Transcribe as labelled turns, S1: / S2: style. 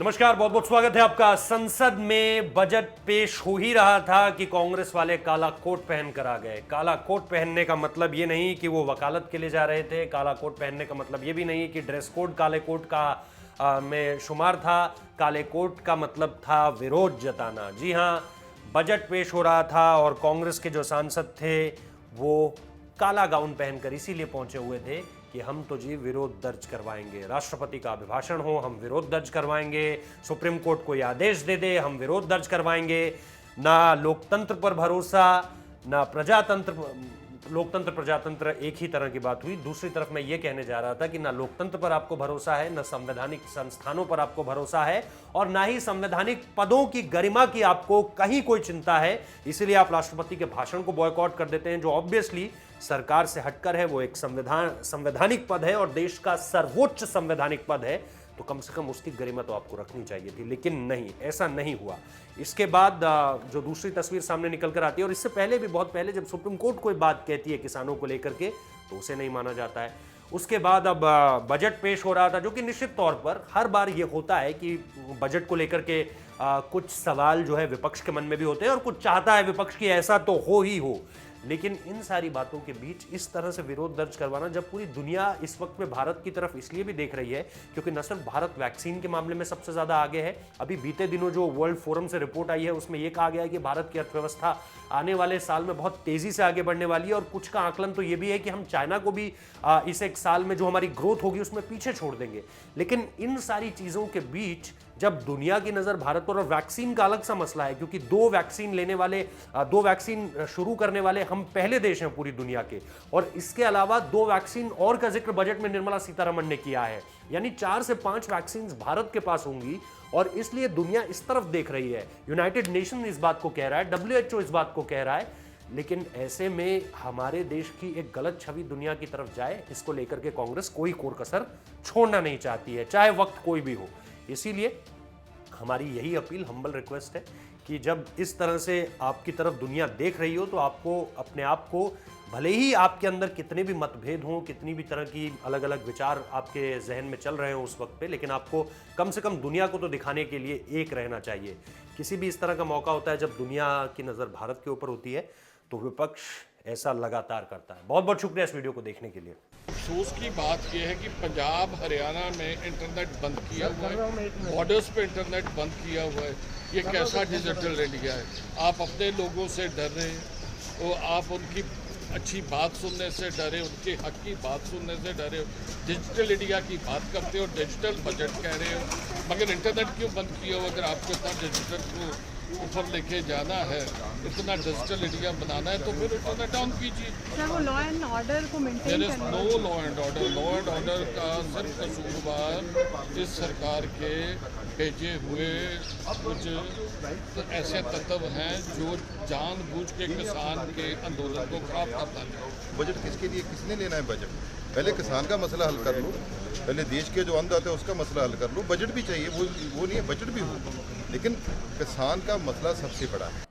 S1: नमस्कार, बहुत बहुत स्वागत है आपका। संसद में बजट पेश हो ही रहा था कि कांग्रेस वाले काला कोट पहन कर आ गए। काला कोट पहनने का मतलब ये नहीं कि वो वकालत के लिए जा रहे थे। काला कोट पहनने का मतलब ये भी नहीं कि ड्रेस कोड काले कोट का में शुमार था। काले कोट का मतलब था विरोध जताना। जी हाँ, बजट पेश हो रहा था और कांग्रेस के जो सांसद थे वो काला गाउन पहनकर इसीलिए पहुंचे हुए थे कि हम तो जी विरोध दर्ज करवाएंगे। राष्ट्रपति का अभिभाषण हो, हम विरोध दर्ज करवाएंगे। सुप्रीम कोर्ट कोई आदेश दे दे, हम विरोध दर्ज करवाएंगे। ना लोकतंत्र पर भरोसा, ना प्रजातंत्र। लोकतंत्र प्रजातंत्र एक ही तरह की बात हुई। दूसरी तरफ मैं ये कहने जा रहा था कि ना लोकतंत्र पर आपको भरोसा है, ना संवैधानिक संस्थानों पर आपको भरोसा है, और ना ही संवैधानिक पदों की गरिमा की आपको कहीं कोई चिंता है। इसलिए आप राष्ट्रपति के भाषण को बॉयकॉट कर देते हैं, जो ऑब्वियसली सरकार से हटकर है। वो एक संवैधानिक पद है और देश का सर्वोच्च संवैधानिक पद है, तो कम से कम उसकी गरिमा तो आपको रखनी चाहिए थी। लेकिन नहीं, ऐसा नहीं हुआ। इसके बाद जो दूसरी तस्वीर सामने निकल कर आती है, और इससे पहले भी, बहुत पहले, जब सुप्रीम कोर्ट कोई बात कहती है किसानों को लेकर के, तो उसे नहीं माना जाता है। उसके बाद अब बजट पेश हो रहा था, जो कि निश्चित तौर पर हर बार ये होता है कि बजट को लेकर के कुछ सवाल जो है विपक्ष के मन में भी होते हैं, और कुछ चाहता है विपक्ष की ऐसा तो हो ही हो। लेकिन इन सारी बातों के बीच इस तरह से विरोध दर्ज करवाना, जब पूरी दुनिया इस वक्त में भारत की तरफ इसलिए भी देख रही है क्योंकि न सिर्फ भारत वैक्सीन के मामले में सबसे ज्यादा आगे है। अभी बीते दिनों जो वर्ल्ड फोरम से रिपोर्ट आई है, उसमें यह कहा गया है कि भारत की अर्थव्यवस्था आने वाले साल में बहुत तेजी से आगे बढ़ने वाली है, और कुछ का आकलन तो यह भी है कि हम चाइना को भी इस एक साल में जो हमारी ग्रोथ होगी उसमें पीछे छोड़ देंगे। लेकिन इन सारी चीजों के बीच जब दुनिया की नजर भारत पर, और वैक्सीन का अलग सा मसला है क्योंकि दो वैक्सीन शुरू करने वाले हम पहले देश हैं पूरी दुनिया के, और इसके अलावा 2 वैक्सीन और का जिक्र बजट में निर्मला सीतारमण ने किया है। यानी 4 से 5 वैक्सीन भारत के पास होंगी, और इसलिए दुनिया इस तरफ देख रही है। यूनाइटेड नेशन इस बात को कह रहा है, WHO इस बात को कह रहा है। लेकिन ऐसे में हमारे देश की एक गलत छवि दुनिया की तरफ जाए, इसको लेकर के कांग्रेस कोई कोर कसर छोड़ना नहीं चाहती है, चाहे वक्त कोई भी हो। इसीलिए हमारी यही अपील, हम्बल रिक्वेस्ट है कि जब इस तरह से आपकी तरफ दुनिया देख रही हो, तो आपको अपने आप को, भले ही आपके अंदर कितने भी मतभेद हों, कितनी भी तरह की अलग अलग विचार आपके जहन में चल रहे हो उस वक्त पे, लेकिन आपको कम से कम दुनिया को तो दिखाने के लिए एक रहना चाहिए। किसी भी इस तरह का मौका होता है जब दुनिया की नज़र भारत के ऊपर होती है, तो विपक्ष ऐसा लगातार करता है। बहुत बहुत शुक्रिया इस वीडियो को देखने के लिए।
S2: अफसोस की बात यह है कि पंजाब हरियाणा में इंटरनेट बंद किया हुआ है, बॉर्डर्स पे इंटरनेट बंद किया हुआ है। ये कैसा डिजिटल इंडिया है? आप अपने लोगों से डर रहे हैं, और आप उनकी अच्छी बात सुनने से डरे, उनके हक की बात सुनने से डरे हो। डिजिटल इंडिया की बात करते हो, डिजिटल बजट कह रहे हो, मगर इंटरनेट क्यों बंद किया हो? अगर आपको इतना डिजिटल को ऊपर लेके जाना है, इतना डिजिटल इंडिया बनाना है, तो फिर इंटरनेट ऑन कीजिए।
S3: क्या वो लॉ एंड ऑर्डर को maintain
S2: there is no law and order. Law and order का सिर्फ कसूरवार इस सरकार के भेजे हुए कुछ ऐसे तत्व हैं जो जानबूझ के किसान के आंदोलन को खराब करता है।
S4: बजट किसके लिए, किसने लेना है बजट? पहले किसान का मसला हल कर लो, पहले देश के जो अन्नदाता है उसका मसला हल कर लो। बजट भी चाहिए, वो नहीं है, बजट भी हो, लेकिन किसान का मसला सबसे बड़ा है।